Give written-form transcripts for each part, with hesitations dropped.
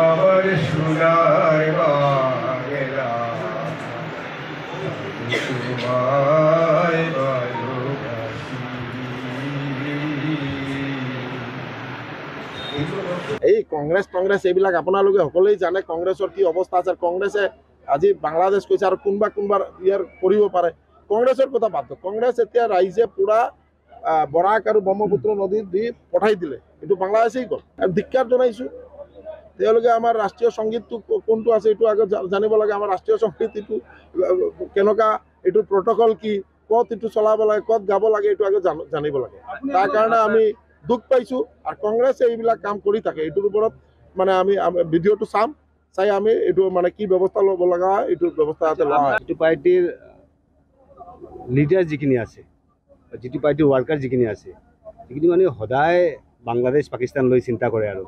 আমাৰ সোনাৰ বাংলা তোমায় ভালোবাসি। এই কংগ্ৰেছ এইবিলাক আপোনালোকে সকলোৱে জানে কংগ্ৰেছৰ কি অৱস্থা আছে। কংগ্ৰেছে আজি বাংলাদেশ কৈছে আৰু কোনোবা ইয়াৰ কৰিব পাৰে। কংগ্ৰেছৰ কথা বাদ দিয়ক। কংগ্ৰেছ এতিয়া ৰাইজে পুৰা বৰাক আৰু ব্ৰহ্মপুত্ৰ নদীত দি পঠাই দিলে, এইটো বাংলাদেশেই গ'ল। আৰু ধিক্কাৰ জনাইছোঁ তেওঁলোকে। আমাৰ ৰাষ্ট্ৰীয় সংগীতটো কোনটো আছে এইটো আগত জানিব লাগে। আমাৰ ৰাষ্ট্ৰীয় সংগীত এইটো কেনেকুৱা, এইটো প্ৰট'কল কি, ক'ত এইটো চলাব লাগে, ক'ত গাব লাগে, এইটো আগত জানিব লাগে। তাৰ কাৰণে আমি দুখ পাইছোঁ। আৰু কংগ্ৰেছে এইবিলাক কাম কৰি থাকে। এইটোৰ ওপৰত মানে আমি ভিডিঅ'টো চাই আমি এইটো মানে কি ব্যৱস্থা ল'ব লগা হয়, এইটো ব্যৱস্থা যাতে লোৱা হয়। যিটো পাৰ্টিৰ লিডাৰ যিখিনি আছে, যিটো পাৰ্টিৰ ৱাৰ্কাৰ যিখিনি আছে, যিখিনি মানে সদায় বাংলাদেশ পাকিস্তান লৈ চিন্তা কৰে আৰু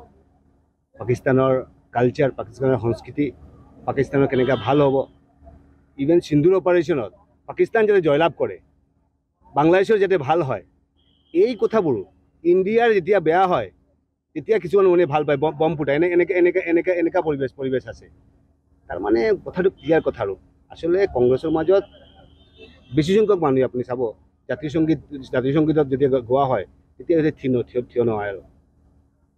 পাকিস্তানৰ কালচাৰ, পাকিস্তানৰ সংস্কৃতি, পাকিস্তানৰ কেনেকৈ ভাল হ'ব। ইভেন সিন্ধুৰ অপাৰেশ্যনত পাকিস্তান যাতে জয়লাভ কৰে, বাংলাদেশৰ যাতে ভাল হয়, এই কথাবোৰো ইণ্ডিয়াৰ যেতিয়া বেয়া হয় তেতিয়া কিছুমান মানে ভাল পায়, বম ফুটাই এনেকুৱা পৰিৱেশ আছে। তাৰমানে কথাটো ক্লিয়াৰ কথা আৰু আচলতে কংগ্ৰেছৰ মাজত বেছি সংখ্যক মানুহে আপুনি চাব জাতীয় সংগীতত যেতিয়া গোৱা হয় তেতিয়া থিয় নহয়। আৰু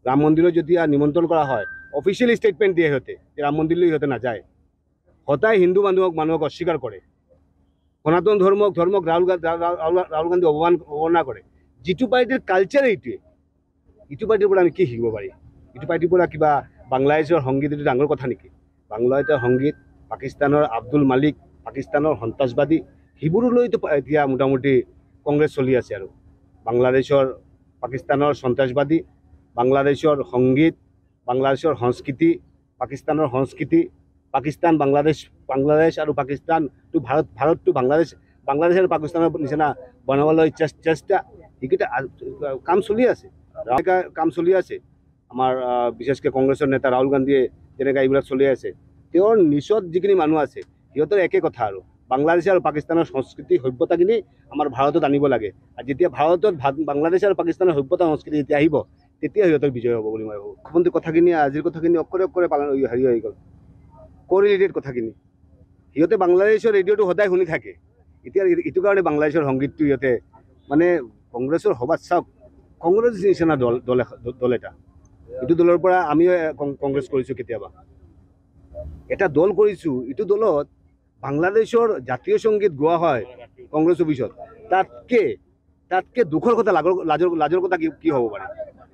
ৰাম মন্দিৰত যেতিয়া নিমন্ত্ৰণ কৰা হয় অফিচিয়েল ষ্টেটমেণ্ট দিয়ে সিহঁতে যে ৰাম মন্দিৰলৈ সিহঁতে নাযায়। সদায় হিন্দু মানুহক অস্বীকাৰ কৰে, সনাতন ধৰ্মক ৰাহুল গান্ধী অৱমাননা কৰে। যিটো পাৰ্টিৰ কালচাৰ এইটোৱে, ইটো পাৰ্টিৰ পৰা আমি কি শিকিব পাৰি? ইটো পাৰ্টিৰ পৰা কিবা বাংলাদেশৰ সংগীত এইটো ডাঙৰ কথা নেকি? বাংলাদেশৰ সংগীত, পাকিস্তানৰ আব্দুল মালিক, পাকিস্তানৰ সন্ত্ৰাসবাদী, সেইবোৰলৈতো এতিয়া মোটামুটি কংগ্ৰেছ চলি আছে। আৰু বাংলাদেশৰ পাকিস্তানৰ সন্ত্ৰাসবাদী, বাংলাদেশৰ সংগীত, বাংলাদেশৰ সংস্কৃতি, পাকিস্তানৰ সংস্কৃতি, পাকিস্তান বাংলাদেশ আৰু পাকিস্তানটো ভাৰতটো বাংলাদেশ আৰু পাকিস্তানৰ নিচিনা বনাবলৈ চেষ্টা এইকেইটা কাম চলি আছে। আমাৰ বিশেষকৈ কংগ্ৰেছৰ নেতা ৰাহুল গান্ধীয়ে যেনেকৈ এইবিলাক চলি আছে, তেওঁৰ নিচত যিখিনি মানুহ আছে সিহঁতৰ একে কথা আৰু বাংলাদেশ আৰু পাকিস্তানৰ সংস্কৃতি সভ্যতাখিনি আমাৰ ভাৰতত আনিব লাগে। আৰু যেতিয়া ভাৰতত বাংলাদেশ আৰু পাকিস্তানৰ সভ্যতা সংস্কৃতি যেতিয়া আহিব তেতিয়া সিহঁতৰ বিজয় হ'ব বুলি মই ভাবোঁ। মুখ্যমন্ত্ৰীৰ কথাখিনি আজিৰ কথাখিনি অক্ষৰে পালন হেৰি হৈ গ'ল, কৰিলেটেড কথাখিনি। সিহঁতে বাংলাদেশৰ ৰেডিঅ'টো সদায় শুনি থাকে। এতিয়া এইটো কাৰণে বাংলাদেশৰ সংগীতটো সিহঁতে মানে কংগ্ৰেছৰ সভাত চাওক, কংগ্ৰেছ নিচিনা দল এটা, এইটো দলৰ পৰা আমিও কংগ্ৰেছ কৰিছোঁ কেতিয়াবা, এটা দল কৰিছোঁ। এইটো দলত বাংলাদেশৰ জাতীয় সংগীত গোৱা হয় কংগ্ৰেছ অফিচত, তাতকে দুখৰ কথা, লাজৰ কথা কি হ'ব পাৰে?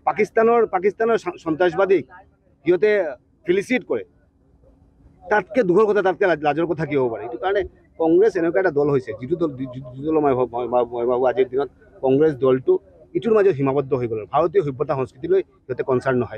পাকিস্তানৰ সন্ত্ৰাসবাদীক সিহঁতে ফেলিচিট কৰে, তাতকে দুখৰ কথা, তাতকে লাজৰ কথা কি হ'ব পাৰে? এইটো কাৰণে কংগ্ৰেছ এনেকুৱা এটা দল হৈছে, যিটো দল মই ভাবোঁ আজিৰ দিনত কংগ্ৰেছ দলটো ইটোৰ মাজত সীমাবদ্ধ হৈ গ'ল। ভাৰতীয় সভ্যতা সংস্কৃতিলৈ সিহঁতে কনচাৰ্ণ নহয়।